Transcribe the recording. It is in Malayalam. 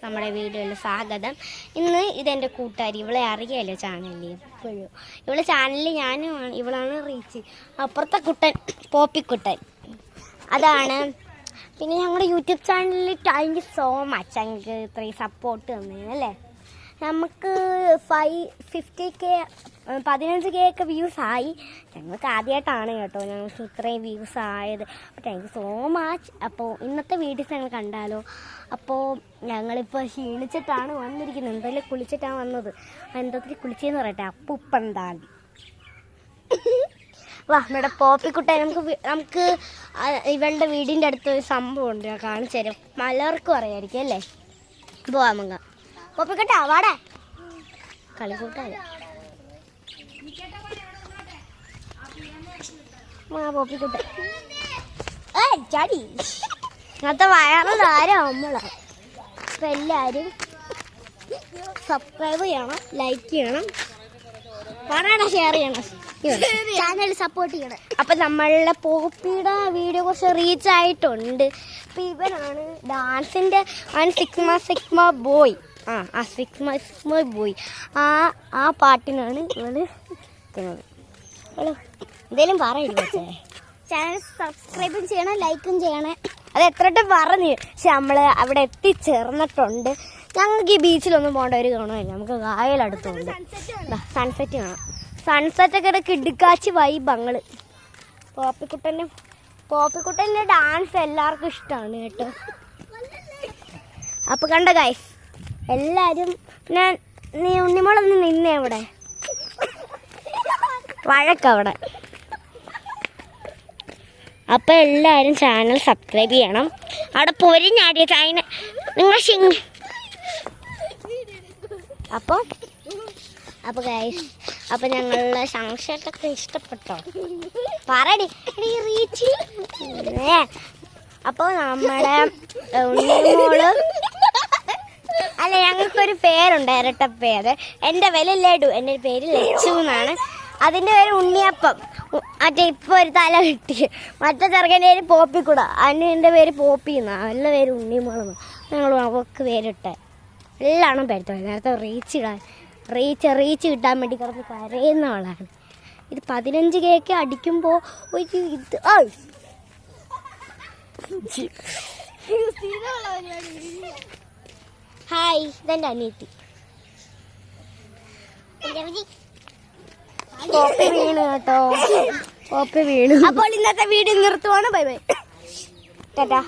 നമ്മുടെ വീഡിയോയിൽ സ്വാഗതം. ഇന്ന് ഇതെൻ്റെ കൂട്ടുകാരി, ഇവളെ അറിയാലോ ചാനലിൽ എപ്പോഴും. ഇവളെ ചാനലിൽ ഞാനും ഇവളാണ് റീച്ച്. അപ്പുറത്തെ കുട്ടൻ പോപ്പിക്കുട്ടൻ അതാണ്. പിന്നെ ഞങ്ങളുടെ യൂട്യൂബ് ചാനലിൽ താങ്ക് യു സോ മച്ച്. ഞങ്ങൾക്ക് ഇത്രയും സപ്പോർട്ട് തന്നേന് അല്ലേ. നമുക്ക് 50K 15K ഒക്കെ വ്യൂസ് ആയി. ഞങ്ങൾക്ക് ആദ്യമായിട്ടാണ് കേട്ടോ ഞങ്ങൾക്ക് ഇത്രയും വ്യൂസ് ആയത്. അപ്പോൾ താങ്ക് യു സോ മച്ച്. അപ്പോൾ ഇന്നത്തെ വീഡിയോസ് ഞങ്ങൾ കണ്ടാലോ. അപ്പോൾ ഞങ്ങളിപ്പോൾ ക്ഷീണിച്ചിട്ടാണ് വന്നിരിക്കുന്നത്. എന്തായാലും കുളിച്ചിട്ടാണ് വന്നത്. എന്തൊക്കെ കുളിച്ചെന്ന് പറയട്ടെ. അപ്പുപ്പന്താണ്ടി വാ നമ്മുടെ പോപ്പിക്കുട്ട. നമുക്ക് ഇവളുടെ വീടിൻ്റെ അടുത്ത് ഒരു സംഭവം ഉണ്ട്, ഞാൻ കാണിച്ചു തരാം. പലർക്കും അറിയായിരിക്കും അല്ലേ. പോവാ നമുക്ക്. പോപ്പിക്കുട്ട വാടേ, കളിക്കൂട്ടാതെ പോപ്പിക്കുട്ട ചാടി. ഇന്നത്തെ വയറ് താരം നമ്മളാണ്. അപ്പം എല്ലാവരും സബ്സ്ക്രൈബ് ചെയ്യണം, ലൈക്ക് ചെയ്യണം, പറയണം, ഷെയർ ചെയ്യണം, ചാനൽ സപ്പോർട്ട് ചെയ്യണം. അപ്പം നമ്മളുടെ പോപ്പിയുടെ വീഡിയോ കുറച്ച് റീച്ച് ആയിട്ടുണ്ട്. അപ്പം ഇവനാണ് ഡാൻസിൻ്റെ സിഗ്മ ബോയ്. ആ സിഗ്മ ബോയ് ആ പാട്ടിനാണ് ഇവള് നിൽക്കുന്നത്. എന്തേലും പറയില്ല. ചാനൽ സബ്സ്ക്രൈബും ചെയ്യണം, ലൈക്കും ചെയ്യണേ. അത് എത്രട്ടും പറഞ്ഞു. പക്ഷെ നമ്മൾ അവിടെ എത്തിച്ചേർന്നിട്ടുണ്ട്. ഞങ്ങൾക്ക് ഈ ബീച്ചിലൊന്നും പോകേണ്ട ഒരു ഗുണമില്ല. നമുക്ക് കായലടുത്തുണ്ട്. സൺസെറ്റ് കാണാം. സൺസെറ്റൊക്കെ കിടുക്കാച്ചി വൈബങ്ങള്. പോപ്പിക്കുട്ടൻ്റെ ഡാൻസ് എല്ലാവർക്കും ഇഷ്ടമാണ് കേട്ടോ. അപ്പോൾ കണ്ട ഗൈസ് എല്ലാവരും, നീ ഉണ്ണിമോളൊന്ന് നിന്നേ അവിടെ വഴക്കവിടെ. അപ്പോൾ എല്ലാവരും ചാനൽ സബ്സ്ക്രൈബ് ചെയ്യണം. അവിടെ പൊരിഞ്ഞാടിയ ചായന നിങ്ങൾ അപ്പോൾ ഗൈസ്, അപ്പോൾ ഞങ്ങളുടെ സൺസെറ്റൊക്കെ ഇഷ്ടപ്പെട്ടോ പറയടി റീച്ച്. അപ്പോൾ നമ്മുടെ ഉണ്ണിമോള് അല്ല, ഞങ്ങൾക്കൊരു പേരുണ്ട്, ഇരട്ട പേര്. എൻ്റെ പേര് ലഡു, എൻ്റെ പേര് ലച്ചു എന്നാണ്. അതിൻ്റെ പേര് ഉണ്ണിയപ്പം. മറ്റേ ഇപ്പോൾ ഒരു തല കിട്ടി. മറ്റേ ചെറുക്കൻ്റെ പേര് പോപ്പിക്കൂട, അതിൻ്റെ പേര് പോപ്പി എന്നാണ്. അവരുടെ പേര് ഉണ്ണിമോളെന്ന്. ഞങ്ങൾ അവർക്ക് പേരിട്ടെ എല്ലാവരും പേരുത്തോ. നേരത്തെ റീച്ച് കിട്ടാൻ വേണ്ടി കിടന്ന് കരയുന്ന ആളാണ്. ഇത് 15K അടിക്കുമ്പോൾ ഒരു ഇത് ഹായ്, ഇതെൻ്റെ അനിയത്തി. കോപ്പി വീണു കേട്ടോ, കോപ്പി വീണു. അപ്പോൾ ഇന്നത്തെ വീഡിയോ നിർത്തുവാണ്. Bye bye, Tata.